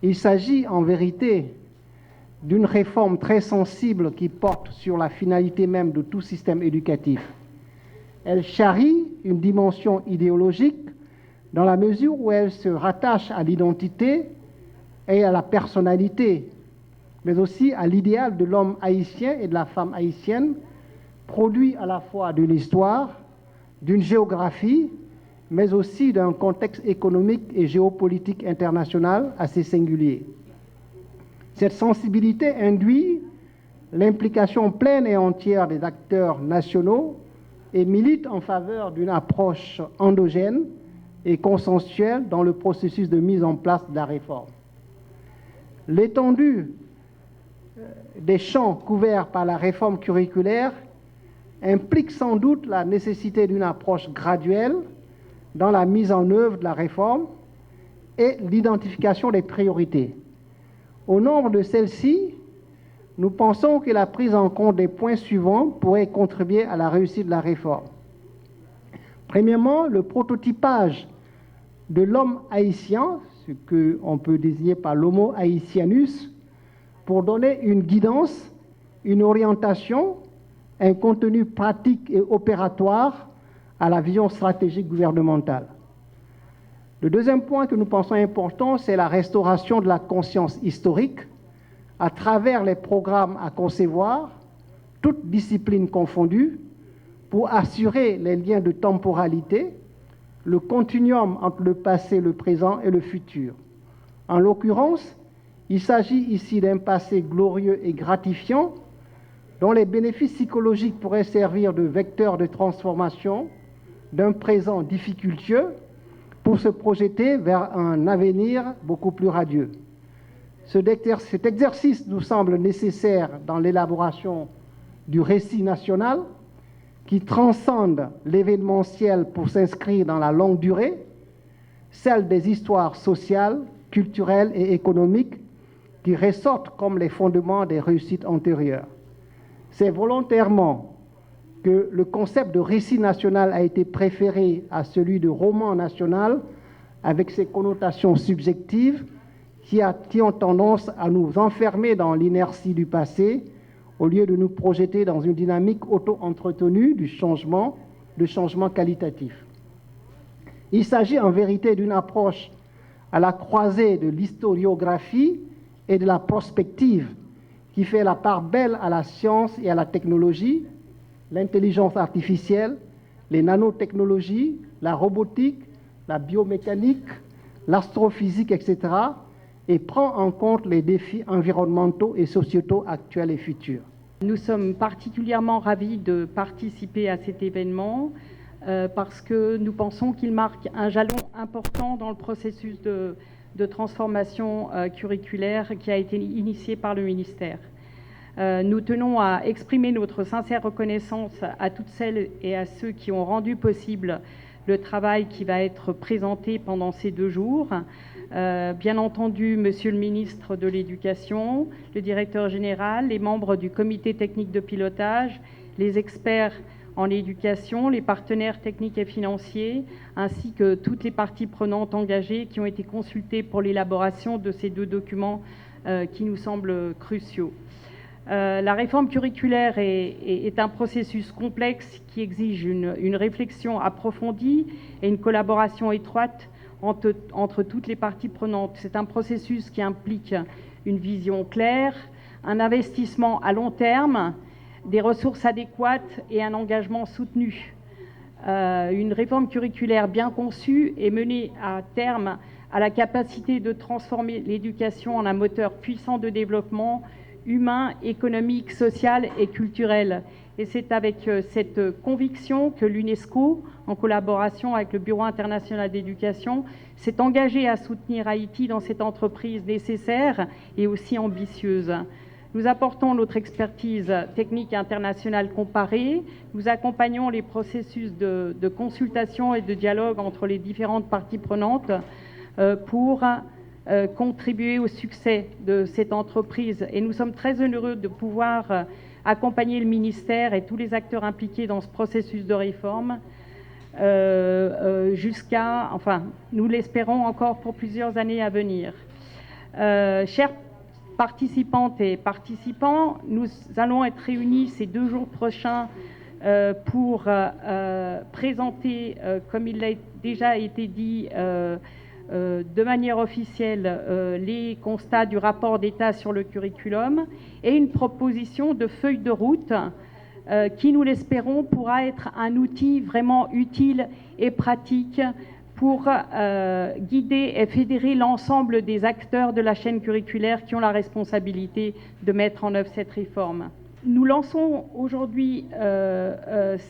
Il s'agit en vérité d'une réforme très sensible qui porte sur la finalité même de tout système éducatif. Elle charrie une dimension idéologique dans la mesure où elle se rattache à l'identité et à la personnalité, mais aussi à l'idéal de l'homme haïtien et de la femme haïtienne, produit à la fois d'une histoire, d'une géographie, mais aussi d'un contexte économique et géopolitique international assez singulier. Cette sensibilité induit l'implication pleine et entière des acteurs nationaux et milite en faveur d'une approche endogène et consensuelle dans le processus de mise en place de la réforme. L'étendue des champs couverts par la réforme curriculaire implique sans doute la nécessité d'une approche graduelle dans la mise en œuvre de la réforme et l'identification des priorités. Au nombre de celles-ci, nous pensons que la prise en compte des points suivants pourrait contribuer à la réussite de la réforme. Premièrement, le prototypage de l'homme haïtien, ce qu'on peut désigner par l'homo haïtianus, pour donner une guidance, une orientation, un contenu pratique et opératoire à la vision stratégique gouvernementale. Le deuxième point que nous pensons important, c'est la restauration de la conscience historique à travers les programmes à concevoir, toutes disciplines confondues, pour assurer les liens de temporalité, le continuum entre le passé, le présent et le futur. En l'occurrence, il s'agit ici d'un passé glorieux et gratifiant dont les bénéfices psychologiques pourraient servir de vecteur de transformation d'un présent difficultueux pour se projeter vers un avenir beaucoup plus radieux. Cet exercice nous semble nécessaire dans l'élaboration du récit national qui transcende l'événementiel pour s'inscrire dans la longue durée, celle des histoires sociales, culturelles et économiques qui ressortent comme les fondements des réussites antérieures. C'est volontairement que le concept de récit national a été préféré à celui de roman national avec ses connotations subjectives qui ont tendance à nous enfermer dans l'inertie du passé au lieu de nous projeter dans une dynamique auto-entretenue de changement qualitatif. Il s'agit en vérité d'une approche à la croisée de l'historiographie et de la prospective qui fait la part belle à la science et à la technologie, l'intelligence artificielle, les nanotechnologies, la robotique, la biomécanique, l'astrophysique, etc., et prend en compte les défis environnementaux et sociétaux actuels et futurs. Nous sommes particulièrement ravis de participer à cet événement parce que nous pensons qu'il marque un jalon important dans le processus de transformation curriculaire qui a été initié par le ministère. Nous tenons à exprimer notre sincère reconnaissance à toutes celles et à ceux qui ont rendu possible le travail qui va être présenté pendant ces 2 jours. Bien entendu, Monsieur le ministre de l'Éducation, le directeur général, les membres du comité technique de pilotage, les experts en éducation, les partenaires techniques et financiers, ainsi que toutes les parties prenantes engagées qui ont été consultées pour l'élaboration de ces 2 documents qui nous semblent cruciaux. La réforme curriculaire est un processus complexe qui exige une réflexion approfondie et une collaboration étroite entre toutes les parties prenantes. C'est un processus qui implique une vision claire, un investissement à long terme, des ressources adéquates et un engagement soutenu. Une réforme curriculaire bien conçue et menée à terme à la capacité de transformer l'éducation en un moteur puissant de développement humain, économique, social et culturel. Et c'est avec cette conviction que l'UNESCO, en collaboration avec le Bureau international d'éducation, s'est engagé à soutenir Haïti dans cette entreprise nécessaire et aussi ambitieuse. Nous apportons notre expertise technique internationale comparée, nous accompagnons les processus de consultation et de dialogue entre les différentes parties prenantes pour contribuer au succès de cette entreprise. Et nous sommes très heureux de pouvoir accompagner le ministère et tous les acteurs impliqués dans ce processus de réforme jusqu'à, enfin, nous l'espérons encore pour plusieurs années à venir. Chers participantes et participants, nous allons être réunis ces 2 jours prochains pour présenter, comme il a déjà été dit, de manière officielle les constats du rapport d'État sur le curriculum et une proposition de feuille de route qui, nous l'espérons, pourra être un outil vraiment utile et pratique pour guider et fédérer l'ensemble des acteurs de la chaîne curriculaire qui ont la responsabilité de mettre en œuvre cette réforme. Nous lançons aujourd'hui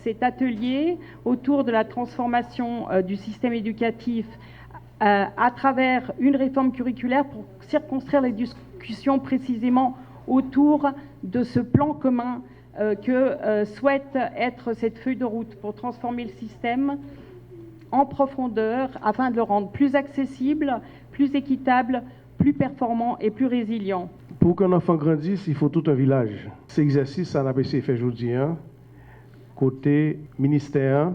cet atelier autour de la transformation du système éducatif à travers une réforme curriculaire pour circonscrire les discussions précisément autour de ce plan commun que souhaite être cette feuille de route pour transformer le système en profondeur afin de le rendre plus accessible, plus équitable, plus performant et plus résilient. Pour qu'un enfant grandisse, il faut tout un village. Cet exercice, ça n'a pas été fait aujourd'hui. Côté ministère,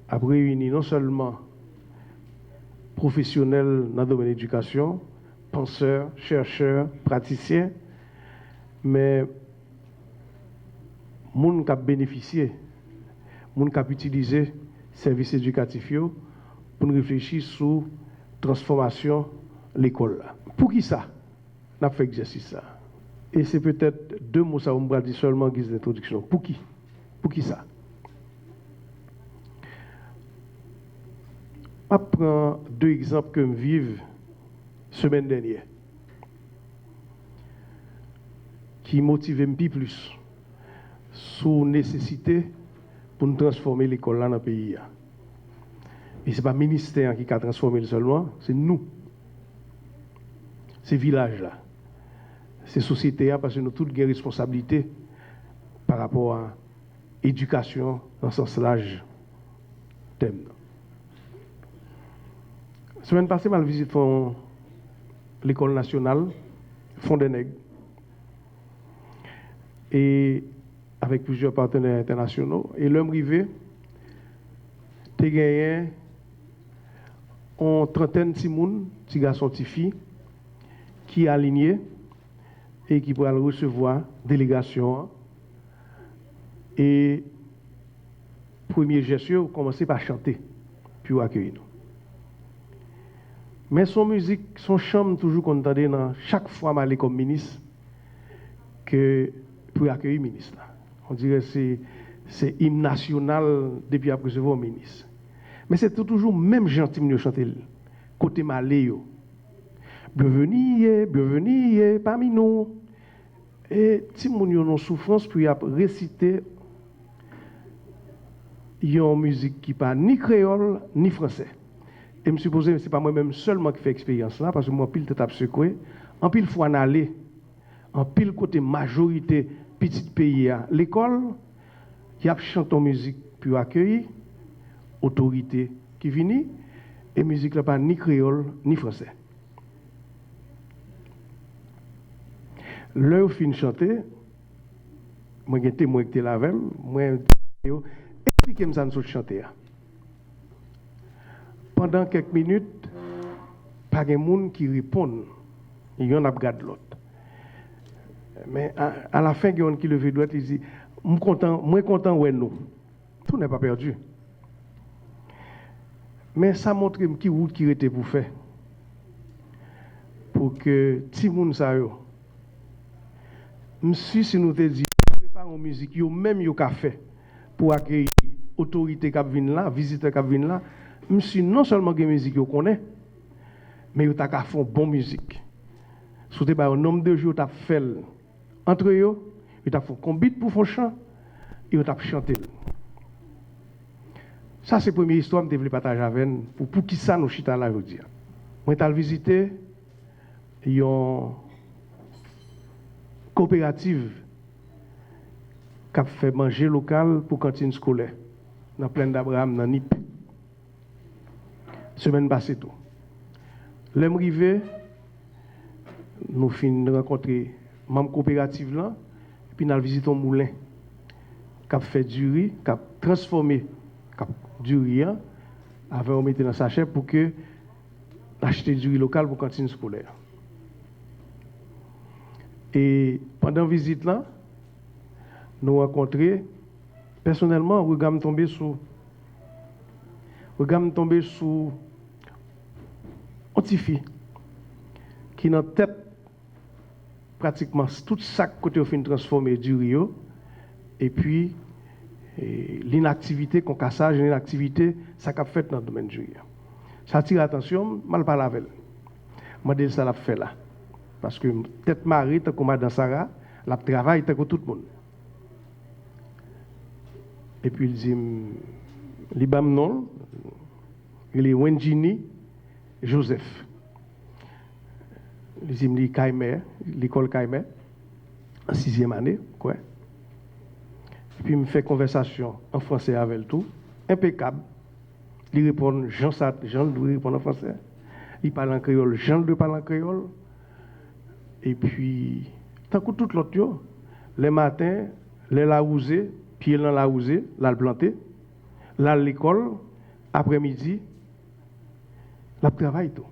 a réuni non seulement professionnels dans le domaine de l'éducation, penseurs, chercheurs, praticiens, mais gens qui ont bénéficié, gens qui ont utilisé services éducatifs pour nous réfléchir sur la transformation de l'école. Pour qui ça? On a fait exercice ça. Et c'est peut-être 2 mots ça, on va dire seulement en guise d'introduction. Pour qui? Pour qui ça? Je prends 2 exemples que je vive semaine dernière qui motivent un peu plus sur la nécessité pour nous transformer l'école là dans le pays. Et ce n'est pas le ministère qui a transformé seulement, c'est nous. Ces villages-là. Ces sociétés-là, parce que nous avons toutes des responsabilités par rapport à l'éducation dans ce sens large. Thème. La semaine passée, je visité l'école nationale, Fond des Nègres, et avec plusieurs partenaires internationaux. Et l'homme arrivé, tu as gagné une trentaine de petits garçons, petites filles, qui sont alignés et qui pourraient recevoir délégation. Et premier geste, commencer par chanter, puis accueillir nous. Mais son musique, son chant, toujours qu'on entendait dans chaque fois que je comme ministre, que pour accueillir le ministre. On dirait que c'est hymne national depuis après recevoir le ministre. Mais c'est toujours même gentil de chanter côté malé. Bienvenue, bienvenue parmi nous. Et si nous avons souffrance, puis réciter une musique qui n'est pas ni créole ni français. Et je me suppose que ce n'est pas moi-même seulement qui fais l'expérience là, parce que moi, pile tête secoué, en pile fois en aller, en pile côté majorité petit pays à l'école, il y a chanté musique puis accueillir, autorité qui vient, et musique là pas ni créole ni français. L'heure fin de chanter, moi j'ai témoin qui était là même, moi expliquez-moi ça nous chanter. Pendant quelques minutes, pas de monde qui répond, il y en a regardé l'autre. Mais à la fin, il y a un qui lève le doigt et dit moi content ouais nous. Tout n'est pas perdu. Mais ça montre qui route qui était pour faire. Pour que tout le monde sache. Monsieur, si nous te dit, préparons une musique, yo même yo fait pour accueillir autorité qui viennent là, visiteurs qui viennent là. Monsieur, non seulement que musique yo connaît, mais yo t'a fait bonne musique. Sous te un nombre de jours t'a fait entre eux, yo t'a fait combit pour faire chant, et yo t'a chanté. Ça c'est la première histoire que je voulais partager avec vous pour qui ça nous chita là aujourd'hui. Moi t'ai visité une coopérative qui a fait manger local pour cantine scolaire dans Plaine d'Abraham dans Nip. Semaine passée tout. L'homme arrivé, nous finissons de rencontrer membre coopérative là, et puis nous avons visité un moulin qui a fait du riz, qui a transformé du riz, avant on mettait dans sachet pour que acheter du riz local pour cantine scolaire. Et pendant la visite là, nous rencontré personnellement, regard tombé sur une petite fille qui dans tête pratiquement tout ça côté au fin transformé du Rio et puis l'inactivité, concassage, l'inactivité, ça qu'a fait dans le domaine du Rio. Ça attire l'attention, mal parler avec elle. Je dis ça l'a fait là. Parce que tête Marie, tant que Madame Sarah, la travaille tant que tout le monde. Et puis il dit, l'Ibam non, il est Wenjini Joseph. Il dit, l'école Kaimer, en 6e année, quoi. Et puis il me fait conversation en français avec tout, impeccable. Il répond, Jean doit répondre en français. Il parle en créole, Jean doit parler en créole. Et puis, tant que tout l'autre, les matins, les laousés, pieds dans la rousée, là le planté, là l'école, après-midi, là travail tout.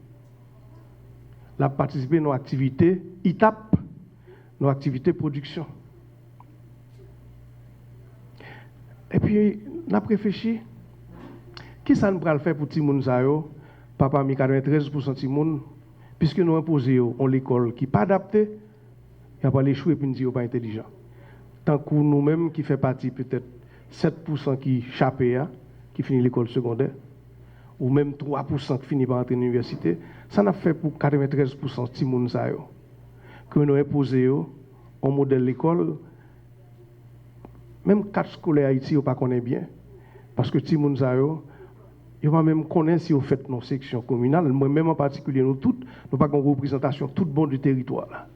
Là participer à nos activités ITAP, nos activités production. Et puis, on a réfléchi, qui ça nous va faire pour Timoun Zayo, papa mi 93% Timoun, puisque nous imposons en l'école qui n'est pas adaptée, il n'y a pas l'échouer et puis nous disons pas intelligent. Tant que nous-mêmes qui fait partie peut-être 7% qui échappent, qui finit l'école secondaire, ou même 3% qui finit par entrer à l'université, ça n'a fait pour 93% de Timoun Zayo. Que nous imposons en modèle l'école, même 4 scolaires Haïti, on ne connaît pas bien. Parce que Timoun Zayo, il va même connaître si vous faites nos sections communales, moi-même en particulier, nous toutes, nous n'avons pas une représentation toute bonne du territoire.